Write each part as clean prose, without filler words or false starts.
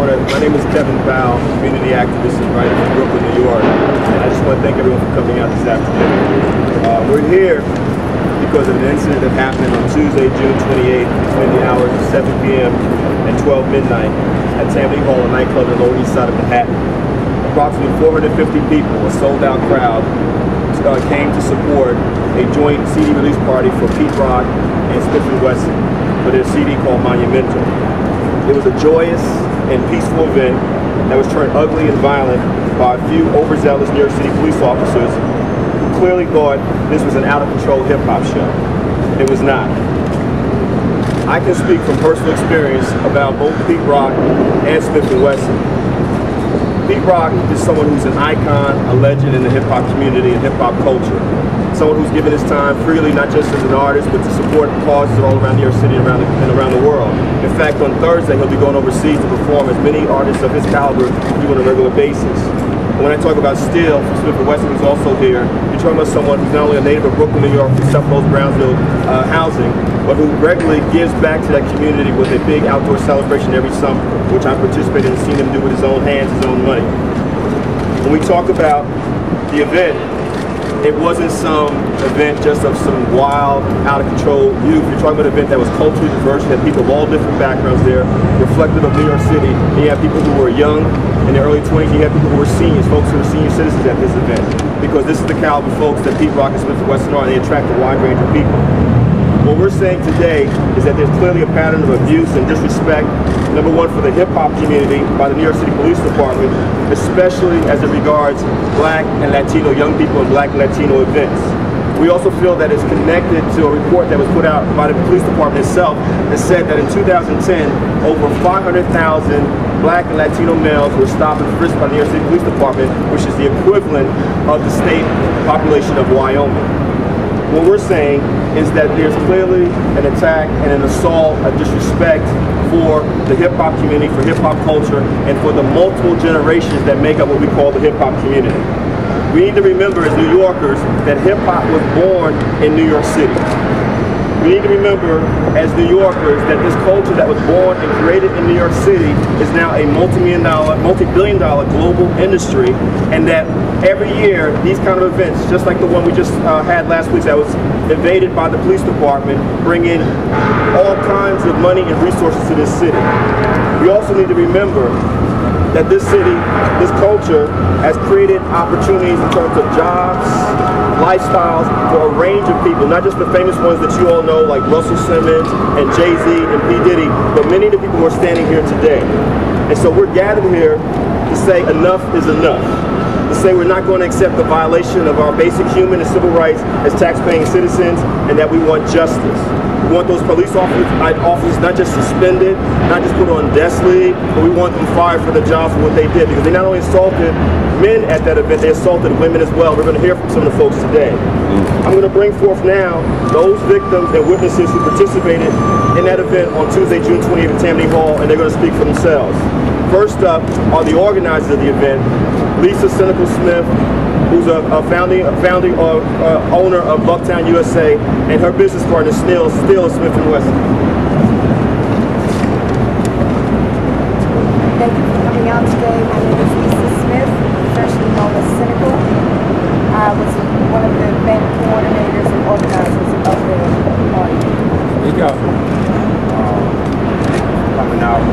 My name is Kevin Powell, community activist and writer from Brooklyn, New York, and I just want to thank everyone for coming out this afternoon. We're here because of an incident that happened on Tuesday, June 28th, between the hours of 7 p.m. and 12 midnight at Tammany Hall, a nightclub on the Lower East Side of Manhattan. Approximately 450 people, a sold-out crowd, came to support a joint CD release party for Pete Rock and Smith & Wesson for their CD called Monumental. It was a joyous and peaceful event that was turned ugly and violent by a few overzealous New York City police officers who clearly thought this was an out-of-control hip-hop show. It was not. I can speak from personal experience about both Pete Rock and Smith & Wesson. Pete Rock is someone who's an icon, a legend in the hip-hop community and hip-hop culture. Someone who's given his time freely, not just as an artist, but to support causes all around New York City and around the world. In fact, on Thursday, he'll be going overseas to perform as many artists of his caliber do on a regular basis. When I talk about Steele from Smith & Wesson, who's also here, you're talking about someone who's not only a native of Brooklyn, New York, who self-owns Brownsville housing, but who regularly gives back to that community with a big outdoor celebration every summer, which I participated in and seen him do with his own hands, his own money. When we talk about the event, it wasn't some event just of some wild, out-of-control youth. You're talking about an event that was culturally diverse. You had people of all different backgrounds there, reflective of New York City. And you had people who were young, in their early 20s. You had people who were seniors, folks who were senior citizens at this event. Because this is the caliber of folks that Pete Rock and Smith & Wesson are, and they attract a wide range of people. What we're saying today is that there's clearly a pattern of abuse and disrespect, number one, for the hip-hop community by the New York City Police Department, especially as it regards Black and Latino young people and Black and Latino events. We also feel that it's connected to a report that was put out by the police department itself that said that in 2010, over 500,000 Black and Latino males were stopped and frisked by the New York City Police Department, which is the equivalent of the state population of Wyoming. What we're saying is that there's clearly an attack and an assault, a disrespect for the hip-hop community, for hip-hop culture, and for the multiple generations that make up what we call the hip-hop community. We need to remember as New Yorkers that hip-hop was born in New York City. We need to remember as New Yorkers that this culture that was born and created in New York City is now a multi-billion dollar global industry, and that every year these kind of events, just like the one we just had last week that was invaded by the police department, bring in all kinds of money and resources to this city. We also need to remember that this city, this culture, has created opportunities in terms of jobs, lifestyles for a range of people, not just the famous ones that you all know like Russell Simmons and Jay-Z and P. Diddy, but many of the people who are standing here today. And so we're gathered here to say enough is enough. To say we're not going to accept the violation of our basic human and civil rights as tax-paying citizens, and that we want justice. We want those police officers not just suspended, not just put on desk leave, but we want them fired for the jobs for what they did, because they not only assaulted men at that event, they assaulted women as well. We're going to hear from some of the folks today. I'm going to bring forth now those victims and witnesses who participated in that event on Tuesday, June 20th at Tammany Hall, and they're going to speak for themselves. First up are the organizers of the event, Lisa Cynical Smith, who's a founding owner of Bucktown USA, and her business partner, Steele Smith & Wesson. Thank you for coming out today. My name is Lisa Smith, professionally known as Cynical. I was one of the event coordinators and organizers of the party. There you go. Coming out,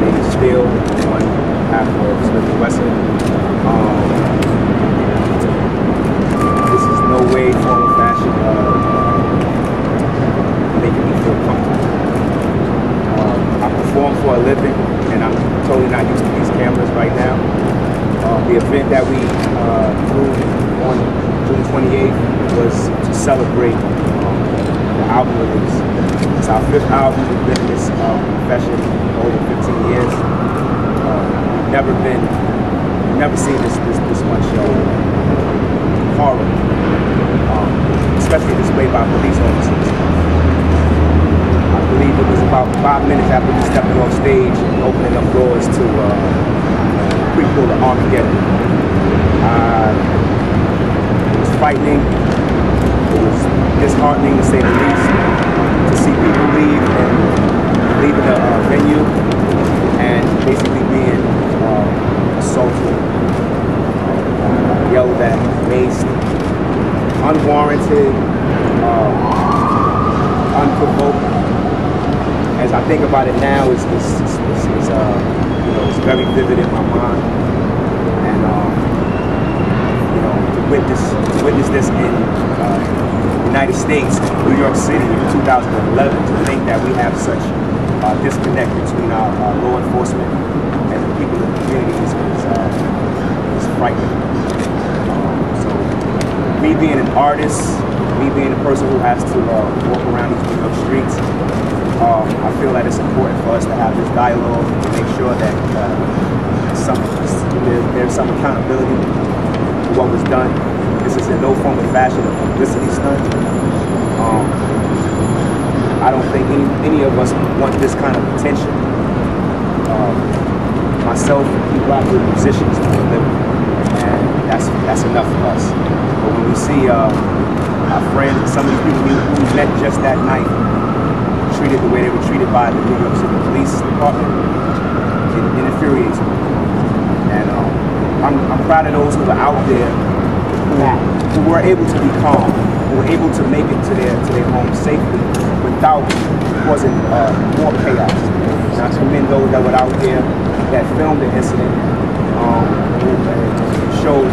named Steele, on behalf of Smith & Wesson. This is no way, form, or fashion of making me feel comfortable. I perform for a living, and I'm totally not used to these cameras right now. The event that we threw on June 28th was to celebrate the album release. It's our 5th album. We've been in this profession over 15 years. We've never seen this much horror, especially displayed by police officers. I believe it was about 5 minutes after we stepping on stage and opening up doors to prequel to Armageddon. It was frightening. It was disheartening, to say the least, to see people leave in the venue and basically being assaulted, yelled at, maced, unwarranted, unprovoked. As I think about it now, it's very vivid in my mind, and to witness this in the United States, New York City in 2011, to think that we have such disconnect between our law enforcement and the people in the communities is frightening. So me being an artist, me being a person who has to walk around these New York streets, I feel that it's important for us to have this dialogue to make sure that there's some accountability for what was done. This is in no form or fashion a publicity stunt. I don't think any of us want this kind of attention. Myself, people out there, musicians for a living, and that's enough for us. But when we see our friends and some of these people who met just that night treated the way they were treated by the New York City Police Department, it infuriates me. And I'm proud of those who are out there who were able to be calm, who were able to make it to their homes safely without causing more chaos. And I commend those that were out there that filmed the incident and showed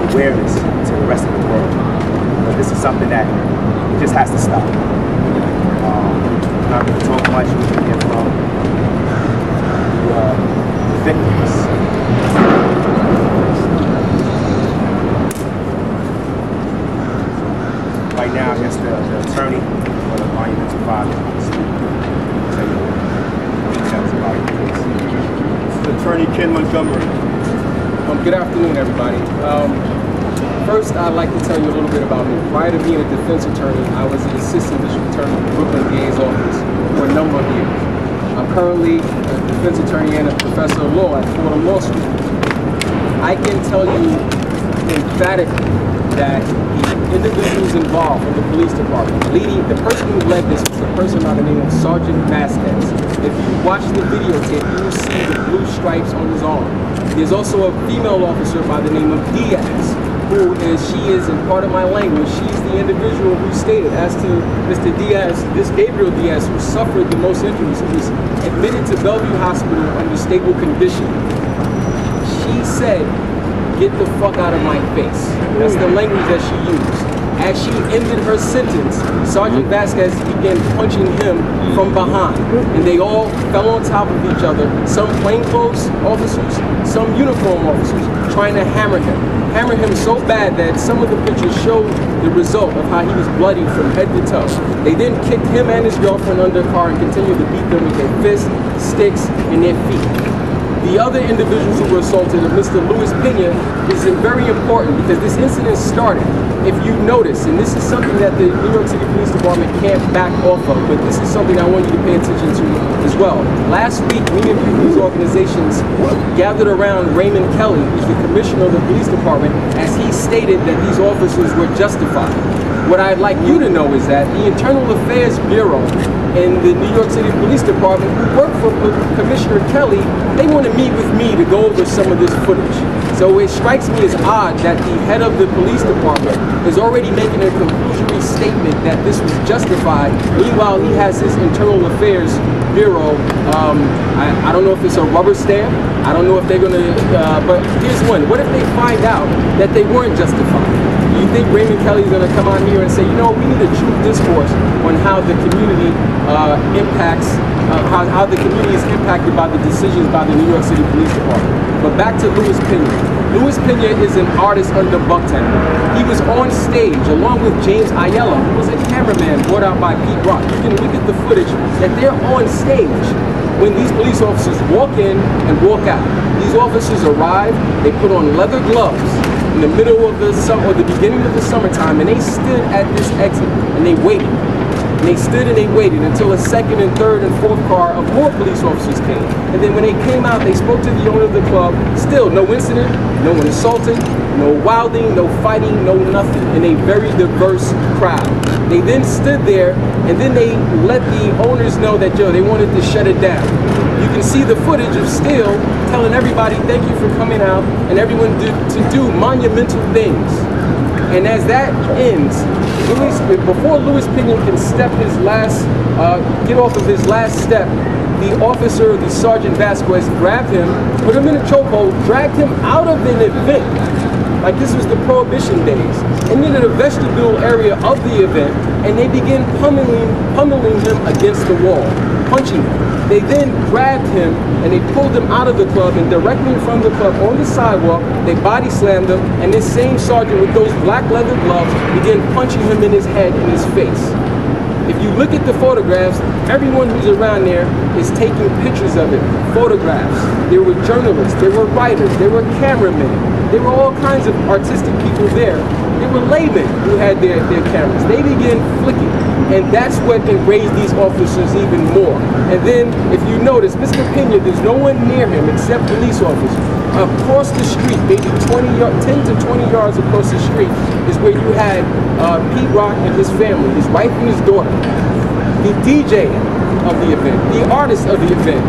awareness to the rest of the world. But this is something that just has to stop. I'm not going to talk much. We can hear from the victims. Right now, I guess the attorney for the Monumental Father will tell you details about the case. This is Attorney Ken Montgomery. Good afternoon, everybody. First, I'd like to tell you a little bit about me. Prior to being a defense attorney, I was the assistant district attorney in the Brooklyn DA's office for a number of years. I'm currently a defense attorney and a professor of law at Fordham Law School. I can tell you emphatically that the individuals involved in the police department, the person who led this was a person by the name of Sergeant Vasquez. If you watch the videotape, you will see the blue stripes on his arm. There's also a female officer by the name of Diaz, she is, in part of my language, she's the individual who stated, as to Mr. Diaz, this Gabriel Diaz, who suffered the most injuries, who was admitted to Bellevue Hospital under stable condition. She said, "Get the fuck out of my face." That's the language that she used. As she ended her sentence, Sergeant Vasquez began punching him from behind, and they all fell on top of each other, some plainclothes officers, some uniform officers, trying to hammer him so bad that some of the pictures show the result of how he was bloody from head to toe. They then kicked him and his girlfriend under a car and continued to beat them with their fists, sticks, and their feet. The other individuals who were assaulted, Mr. Luis Pena, is very important because this incident started, if you notice, and this is something that the New York City Police Department can't back off of, but this is something I want you to pay attention to as well. Last week, many of these organizations gathered around Raymond Kelly, who's the commissioner of the police department, as he stated that these officers were justified. What I'd like you to know is that the Internal Affairs Bureau in the New York City Police Department, who work for Commissioner Kelly, they want to meet with me to go over some of this footage. So it strikes me as odd that the head of the police department is already making a conclusory statement that this was justified. Meanwhile, he has his Internal Affairs Bureau. I don't know if it's a rubber stamp. I don't know if they're going to, but here's one. What if they find out that they weren't justified? Do you think Raymond Kelly is going to come out here and say, you know, we need a true discourse on how the community impacts, how the community is impacted by the decisions by the New York City Police Department? But back to Luis Pena. Luis Pena is an artist under Bucktown. He was on stage along with James Ayala, who was a cameraman brought out by Pete Rock. You can look at the footage that they're on stage when these police officers walk in and walk out. These officers arrive, they put on leather gloves in the middle of the summer, or the beginning of the summertime, and they stood at this exit and they waited. And they stood and they waited until a second and third and fourth car of more police officers came. And then when they came out, they spoke to the owner of the club. Still no incident, no one assaulted, no wilding, no fighting, no nothing, in a very diverse crowd. They then stood there and then they let the owners know that, yo, they wanted to shut it down. You can see the footage of Steele telling everybody, thank you for coming out, and everyone to do monumental things. And as that ends, before Louis Pinion can step his last, get off of his last step, the officer, the Sergeant Vasquez, grabbed him, put him in a chokehold, dragged him out of an event, like this was the Prohibition days, and into the vestibule area of the event, and they began pummeling him against the wall, punching him. They then grabbed him and they pulled him out of the club, and directly in front of the club on the sidewalk, they body slammed him, and this same sergeant with those black leather gloves began punching him in his head and his face. If you look at the photographs, everyone who's around there is taking pictures of it, photographs. There were journalists, there were writers, there were cameramen, there were all kinds of artistic people there. There were laymen who had their cameras. They began flicking, and that's what enraged these officers even more. And then, if you notice, Mr. Pena, there's no one near him except police officers. Across the street, maybe 10 to 20 yards across the street, is where you had Pete Rock and his family, his wife and his daughter, the DJ of the event, the artist of the event,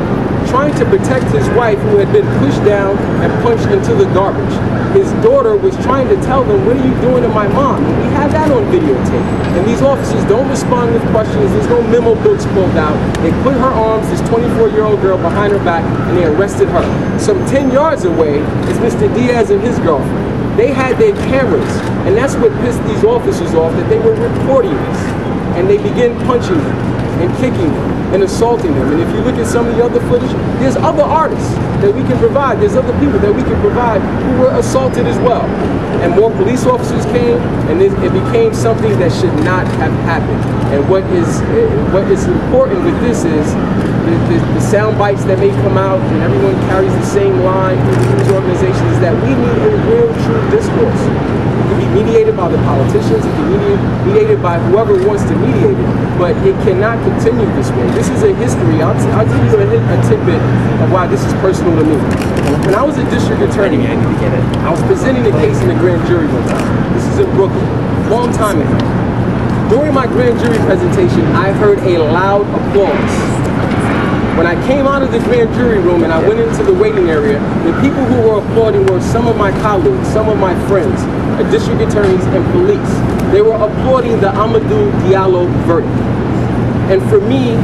trying to protect his wife who had been pushed down and punched into the garbage. His daughter was trying to tell them, what are you doing to my mom? And we have that on videotape. And these officers don't respond with questions. There's no memo books pulled out. They put her arms, this 24-year-old girl, behind her back, and they arrested her. Some 10 yards away is Mr. Diaz and his girlfriend. They had their cameras, and that's what pissed these officers off, that they were recording this. And they began punching them and kicking them and assaulting them. And if you look at some of the other footage, there's other artists that we can provide. There's other people that we can provide who were assaulted as well. And more police officers came, and it became something that should not have happened. And what is important with this is the sound bites that may come out, and everyone carries the same line through these organizations, is that we need a real, true discourse. It can be mediated by the politicians, it can be mediated by whoever wants to mediate it, but it cannot continue this way. This is a history. I'll give you a tidbit of why this is personal to me. When I was a district attorney, I was presenting a case in the grand jury one time. This is in Brooklyn, long time ago. During my grand jury presentation, I heard a loud applause. When I came out of the grand jury room and I went into the waiting area, the people who were applauding were some of my colleagues, some of my friends, district attorneys and police. They were applauding the Amadou Diallo verdict. And for me,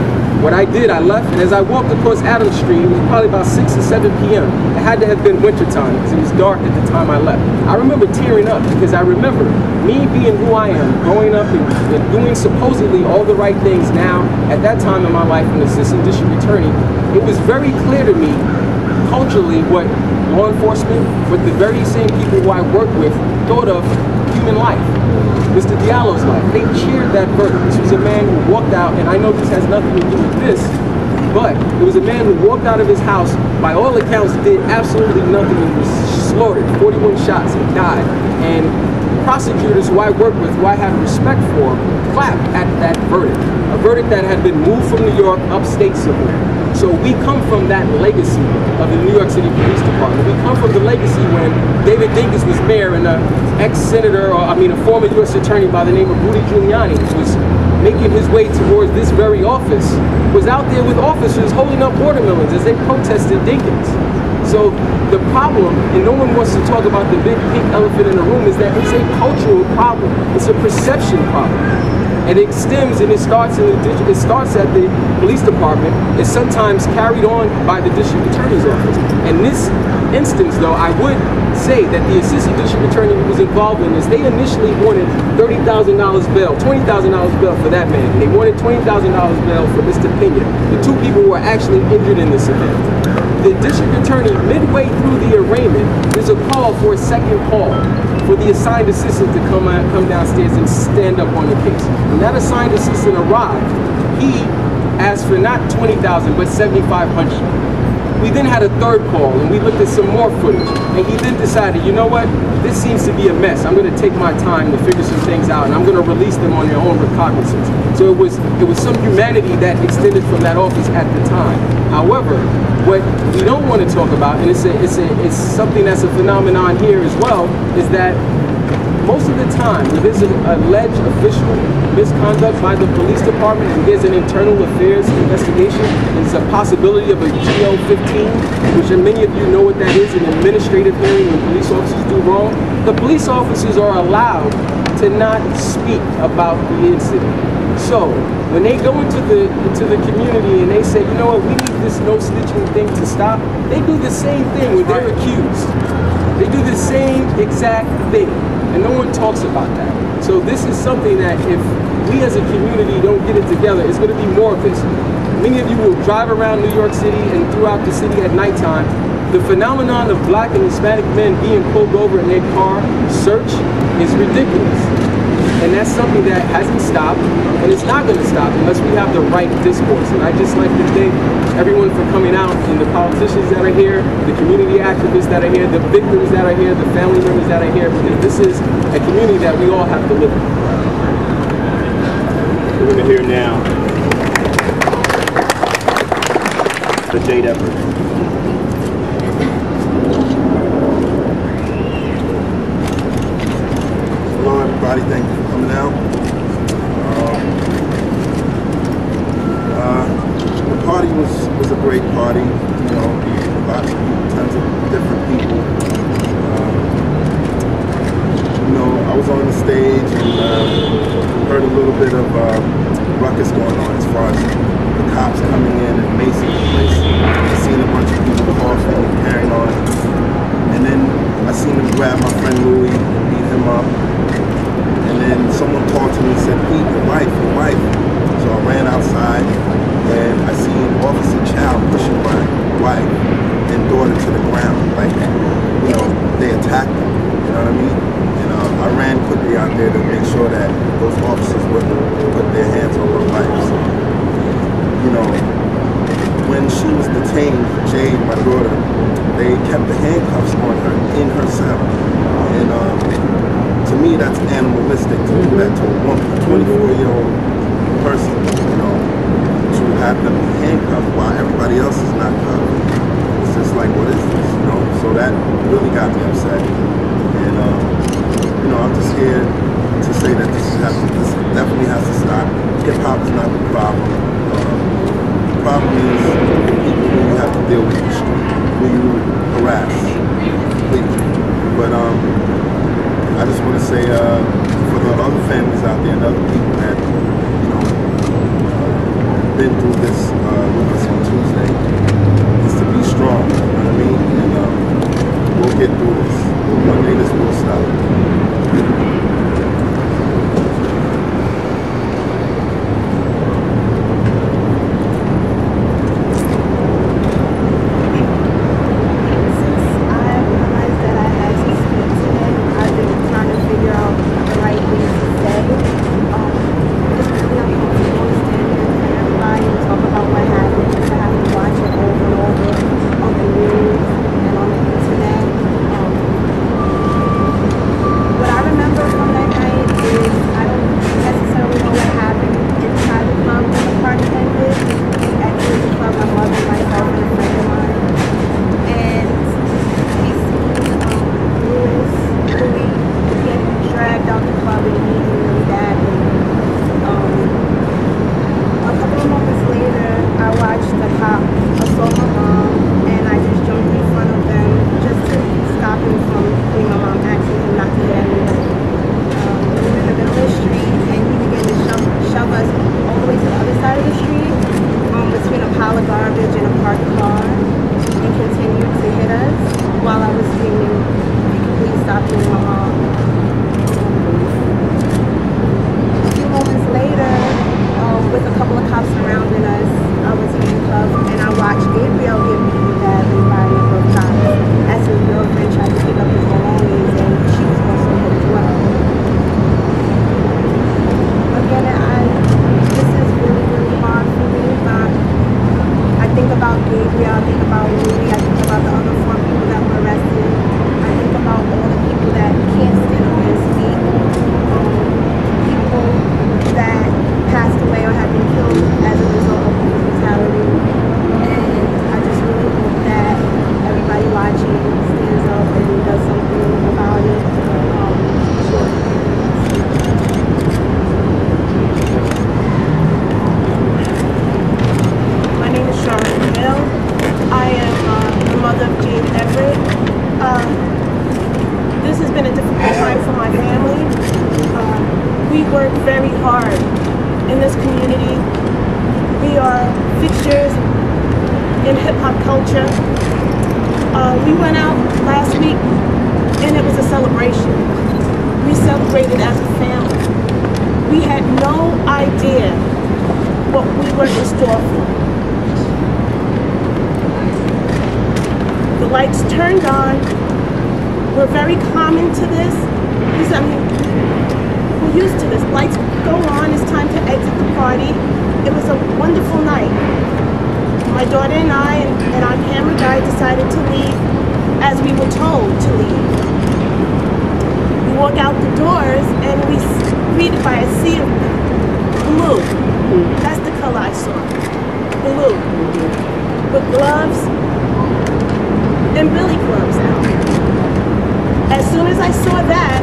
what I did, I left, and as I walked across Adams Street, it was probably about 6 or 7 p.m. It had to have been wintertime because it was dark at the time I left. I remember tearing up because I remember me being who I am, growing up and doing supposedly all the right things now. At that time in my life, an assistant district attorney, it was very clear to me culturally what law enforcement, what the very same people who I work with thought of human life. Mr. Diallo's life. They cheered that verdict. This was a man who walked out, and I know this has nothing to do with this, but it was a man who walked out of his house, by all accounts, did absolutely nothing and was slaughtered, 41 shots, and died. And prosecutors who I work with, who I have respect for, clapped at that verdict. A verdict that had been moved from New York upstate somewhere. So we come from that legacy of the New York City Police Department. We come from the legacy when David Dinkins was mayor and an ex-senator, a former U.S. attorney by the name of Rudy Giuliani, who was making his way towards this very office, was out there with officers holding up watermelons as they protested Dinkins. So the problem, and no one wants to talk about the big pink elephant in the room, is that it's a cultural problem. It's a perception problem. And it stems and it starts at the police department. It's sometimes carried on by the district attorney's office. In this instance, though, I would say that the assistant district attorney who was involved in this, they initially wanted $30,000 bail, $20,000 bail for that man. They wanted $20,000 bail for Mr. Pena, the two people who were actually injured in this event. The district attorney, midway through the arraignment, there's a call for a second call for the assigned assistant to come downstairs and stand up on the case. When that assigned assistant arrived, he asked for not $20,000 but $7,500. We then had a third call and we looked at some more footage, and he then decided, you know what, this seems to be a mess. I'm going to take my time to figure some things out, and I'm going to release them on their own recognizance. So it was some humanity that extended from that office at the time. However, what we don't want to talk about, and it's something that's a phenomenon here as well, is that most most of the time, when there's an alleged official misconduct by the police department and there's an internal affairs investigation, there's a possibility of a GL-15, which many of you know what that is, an administrative hearing when police officers do wrong. The police officers are allowed to not speak about the incident. So when they go into the community and they say, you know what, we need this no snitching thing to stop, they do the same thing when they're accused. They do the same exact thing, and no one talks about that. So this is something that if we as a community don't get it together, it's going to be more of this. Many of you will drive around New York City and throughout the city at nighttime. The phenomenon of black and Hispanic men being pulled over in their car, searched, is ridiculous. And that's something that hasn't stopped, and it's not going to stop unless we have the right discourse. And I just like to thank everyone for coming out, and the politicians that are here, the community activists that are here, the victims that are here, the family members that are here, because this is a community that we all have to live in. We're going to hear now the Jade effort. Hello everybody, thank you for coming out. The party was a great party, you know, tons of different people. You know, I was on the stage and heard a little bit of ruckus going on as far as the cops coming in and macing the place. I seen a bunch of people coughing and carrying on. And then I seen them grab my friend Louis and beat him up. And then someone called to me and said, Pete, your wife. So I ran outside and I seen Officer Chow pushing my wife and daughter to the ground. Like, you know, they attacked them, you know what I mean? And I ran quickly out there to make sure that those officers wouldn't put their hands on my wife. So, you know, when she was detained, Jade, my daughter, they kept the handcuffs on her in her cell. And to me, that's animalistic to do that to a woman, a 24-year-old person, you know, to have them handcuffed while everybody else is not cuffed. It's just like, what is this, you know? So that really got me upset. And, you know, I'm just here to say that this definitely has to stop. Hip-hop is not the problem. The problem is the people who you have to deal with in the street, who you harass, completely. But, I just want to say for the other families out there and other people that, you know, been through this with us on Tuesday, is to be strong, you know what I mean? And we'll get through this. One day this will stop. What I remember from work very hard in this community. We are fixtures in hip-hop culture. We went out last week and it was a celebration. We celebrated as a family. We had no idea what we were in store for. The lights turned on. We're very common to this. We're used to this. Lights go on, it's time to exit the party. It was a wonderful night. My daughter and I and our camera guy decided to leave as we were told to leave. We walk out the doors and we greeted by a sea of blue. That's the color I saw. Blue. With gloves and billy clubs out. As soon as I saw that,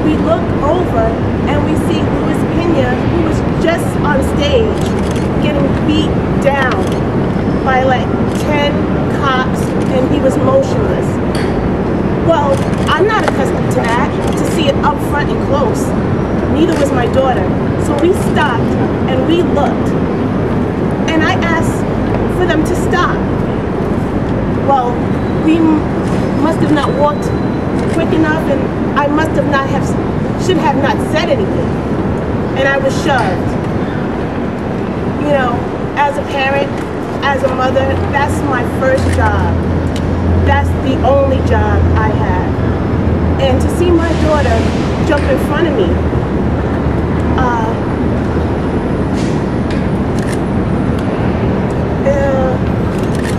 we looked over and we see Luis Pena, who was just on stage, getting beat down by like 10 cops, and he was motionless. Well, I'm not accustomed to that, to see it up front and close. Neither was my daughter. So we stopped and we looked. And I asked for them to stop. Well, we must have not walked quick enough, and I should have not said anything. And I was shoved. You know, as a parent, as a mother, that's my first job. That's the only job I have. And to see my daughter jump in front of me,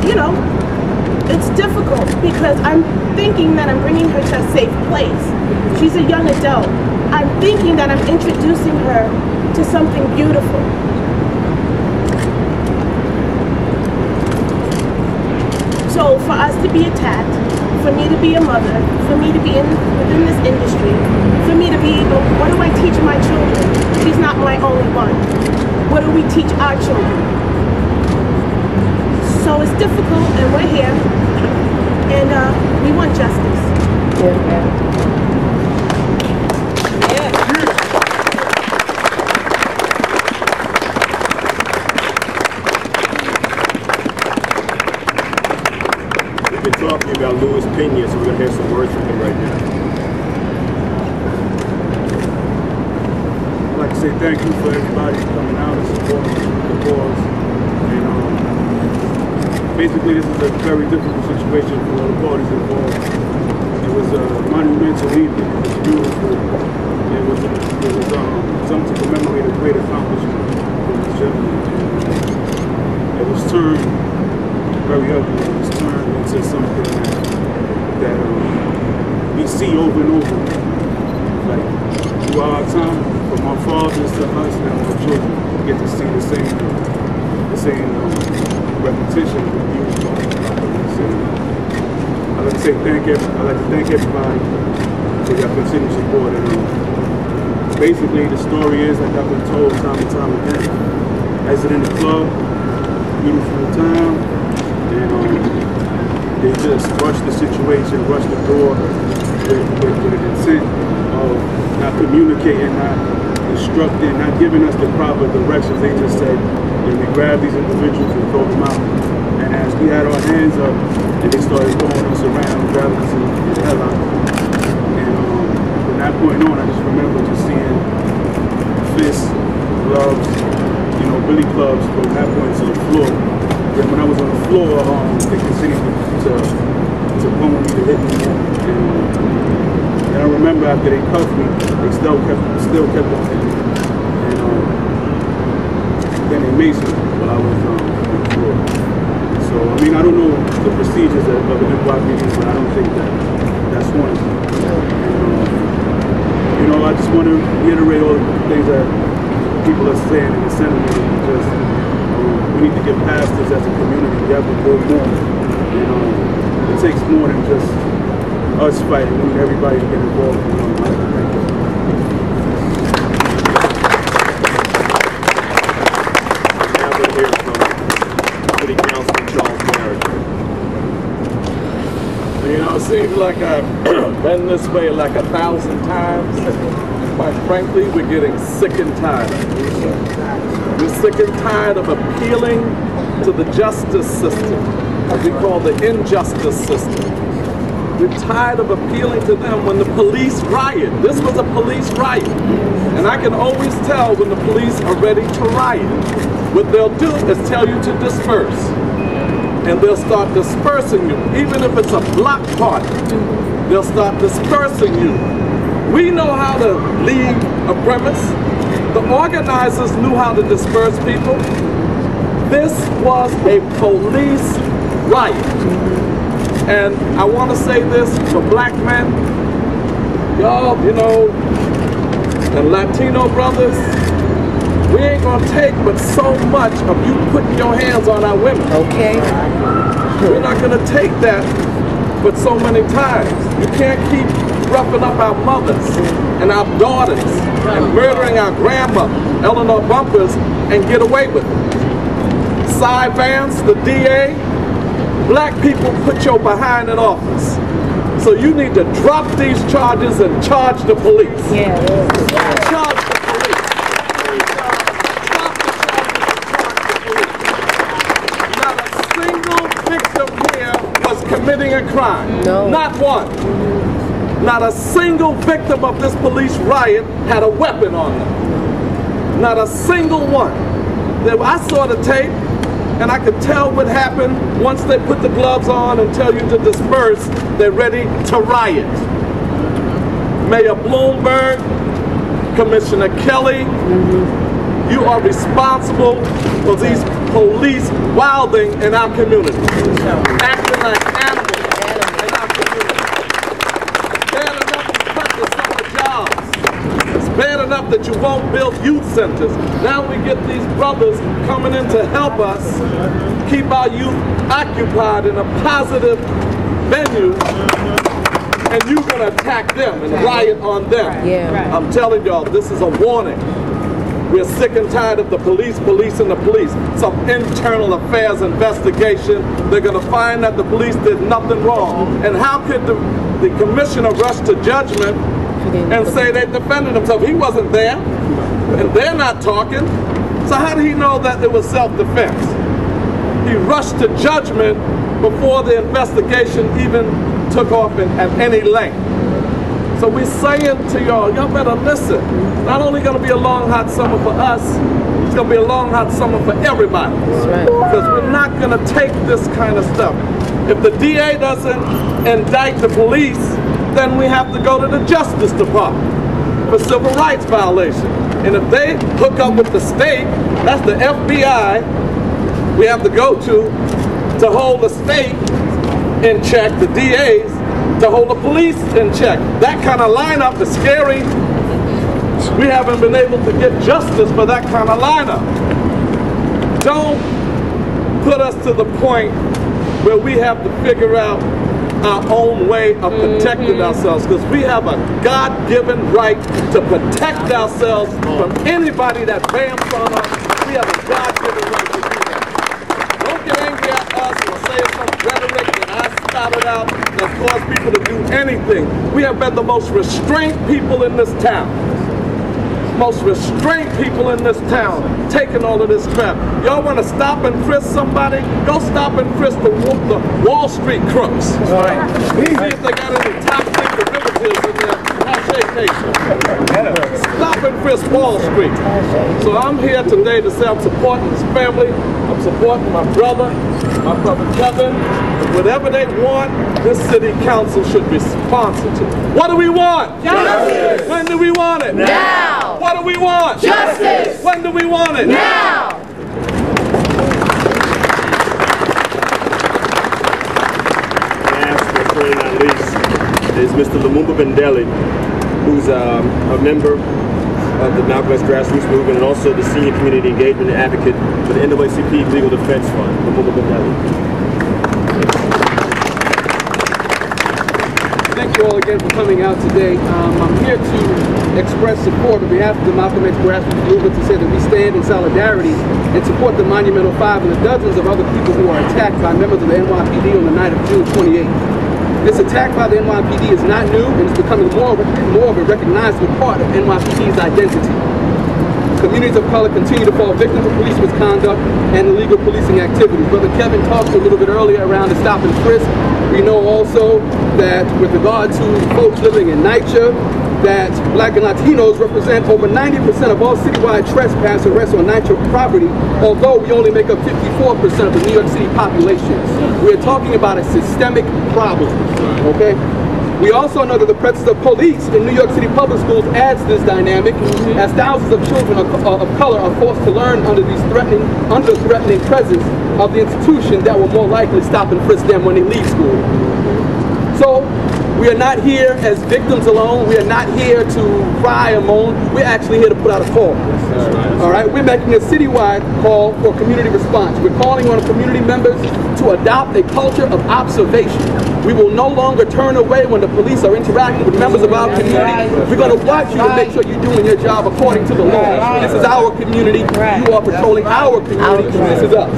you know, it's difficult because I'm thinking that I'm bringing her to a safe place. She's a young adult. I'm thinking that I'm introducing her to something beautiful. So for us to be attacked, for me to be a mother, for me to be within this industry, for me to be able, what do I teach my children? She's not my only one. What do we teach our children? So it's difficult, and we're here, and we want justice. We've been talking about Luis Pena, so we're going to hear some words from him right now. I'd like to say thank you for everybody coming out and supporting the cause. And basically, this is a very difficult situation for all the parties involved. It was a monumental evening. It was beautiful. It was something to commemorate a great accomplishment for this gentleman. It was turned very ugly. It was turned into something that we see over and over. Like throughout our time, from our fathers to us, now our children get to see the same repetition of abuse. I'd like to say thank everybody for your continued support. And basically, the story is, like I've been told time and time again, exiting the club, beautiful time, and they just rushed the situation, rushed the door with an intent of not communicating, not instructing, not giving us the proper directions. They just said, and we grabbed these individuals and throw them out. And as we had our hands up, and they started throwing us around, grabbing us in the headlock. And from that point on, I just remember just seeing fists, gloves, billy clubs from that point to the floor. Then when I was on the floor, they continued to pummel me, to hit me. And I remember after they cuffed me, they still kept on hitting me. Then they maced me while I was on the floor. So, I mean, I don't know the procedures of an NYPD, but I don't think that's one of them. And, I just want to reiterate all the things that people are saying in the sentiment. Just, we need to get past this as a community. We have to go more. It takes more than just us fighting. We need everybody to get involved. Thank you. seems like I've been this way like 1,000 times. Quite frankly, we're getting sick and tired of it. We're sick and tired of appealing to the justice system, what we call the injustice system. We're tired of appealing to them when the police riot. This was a police riot. And I can always tell when the police are ready to riot. What they'll do is tell you to disperse. And they'll start dispersing you. Even if it's a block party, they'll start dispersing you. We know how to leave a premise. The organizers knew how to disperse people. This was a police riot. And I want to say this for black men, y'all, you know, and Latino brothers, we ain't gonna take but so much of you putting your hands on our women. Okay. We're not gonna take that but so many times. You can't keep roughing up our mothers and our daughters and murdering our grandmother, Eleanor Bumpers, and get away with it. Cy Vance, the DA, black people put your behind in office. So you need to drop these charges and charge the police. Yeah. Charge the police. Drop the charges and charge the police. Not a single victim here was committing a crime. No. Not one. Not a single victim of this police riot had a weapon on them. Not a single one. I saw the tape. And I could tell what happened once they put the gloves on and tell you to disperse, they're ready to riot. Mayor Bloomberg, Commissioner Kelly, you are responsible for these police wilding in our community, acting like animals in our community. Bad enough to cut the summer jobs. It's bad enough that you won't build youth centers. Now we get these brothers coming in to help us keep our youth occupied in a positive venue, and you're going to attack them and riot on them. Yeah. I'm telling y'all, this is a warning. We're sick and tired of the police policing the police. Some internal affairs investigation. They're going to find that the police did nothing wrong. And how could the commissioner rush to judgment and say they defended themselves? He wasn't there, and they're not talking. So how did he know that it was self-defense? He rushed to judgment before the investigation even took off at any length. So we're saying to y'all, y'all better listen. It's not only going to be a long, hot summer for us, it's going to be a long, hot summer for everybody. That's right. Because we're not going to take this kind of stuff. If the DA doesn't indict the police, then we have to go to the Justice Department for civil rights violation. And if they hook up with the state, that's the FBI we have to go to hold the state in check, the DAs, to hold the police in check. That kind of lineup is scary. We haven't been able to get justice for that kind of lineup. Don't put us to the point where we have to figure out our own way of protecting ourselves, because we have a God-given right to protect ourselves from anybody that bams on us. We have a God-given right to do that. Don't get angry at us or say some rhetoric that I spouted out that caused people to do anything. We have been the most restrained people in this town. Most restrained people in this town taking all of this crap. Y'all want to stop and frisk somebody? Go stop and frisk the Wall Street crooks. Right. See if they got any top secret derivatives in their cachet cases. Stop and frisk Wall Street. So I'm here today to say I'm supporting this family. I'm supporting my brother Kevin. Whatever they want, this city council should respond to. What do we want? Justice. When do we want it? Now. What do we want? Justice. When do we want it? Now. Last but certainly not least is Mr. Lumumba Bendele, who's a member of the Malcolm X grassroots movement and also the senior community engagement advocate for the NAACP Legal Defense Fund. Lumumba Bendele. Thank you all again for coming out today. I'm here to express support on behalf of the Malcolm X grassroots movement to say that we stand in solidarity and support the Monumental 5 and the dozens of other people who are attacked by members of the NYPD on the night of June 28th. This attack by the NYPD is not new and it's becoming more of a recognizable part of NYPD's identity. Communities of color continue to fall victim to police misconduct and illegal policing activities. Brother Kevin talked a little bit earlier around the stop and frisk. We know also that with regard to folks living in NYCHA, that Black and Latinos represent over 90% of all citywide trespass arrests on NYCHA property, although we only make up 54% of the New York City population. We're talking about a systemic problem, okay? We also know that the presence of police in New York City public schools adds to this dynamic, as thousands of children of color are forced to learn under the threatening presence of the institution that will more likely stop and frisk them when they leave school. So, we are not here as victims alone. We are not here to cry or moan. We're actually here to put out a call. All right, we're making a citywide call for community response. We're calling on community members to adopt a culture of observation. We will no longer turn away when the police are interacting with members of our community. We're going to watch you to make sure you're doing your job according to the law. This is our community. You are patrolling our community. This is us.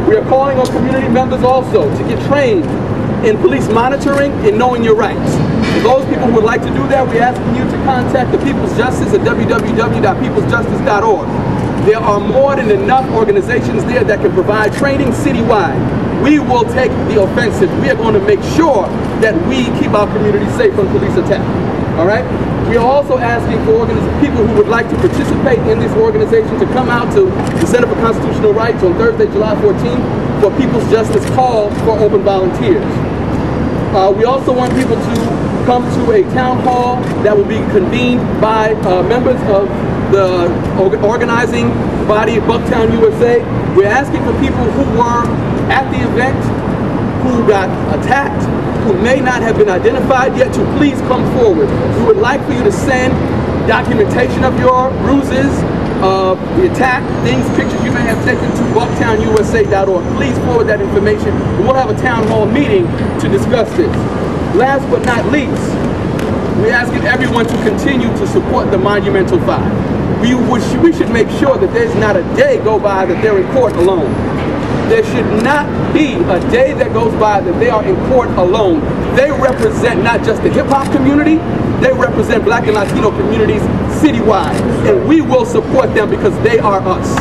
We are calling on community members also to get trained in police monitoring and knowing your rights. For those people who would like to do that, we're asking you to contact the People's Justice at www.peoplesjustice.org. There are more than enough organizations there that can provide training citywide. We will take the offensive. We are going to make sure that we keep our community safe from police attack. All right? We are also asking for people who would like to participate in this organization to come out to the Center for Constitutional Rights on Thursday, July 14th for People's Justice Call for Open Volunteers. We also want people to come to a town hall that will be convened by members of the organizing body of Bucktown, USA. We're asking for people who were at the event, who got attacked, who may not have been identified yet, to please come forward. We would like for you to send documentation of your bruises, of the attack, things, pictures you may have taken to bucktownusa.org. Please forward that information. We'll have a town hall meeting to discuss this. Last but not least, we're asking everyone to continue to support the Monumental 5. We should make sure that there's not a day go by that they're in court alone. There should not be a day that goes by that they are in court alone. They represent not just the hip-hop community, they represent Black and Latino communities citywide. And we will support them because they are us.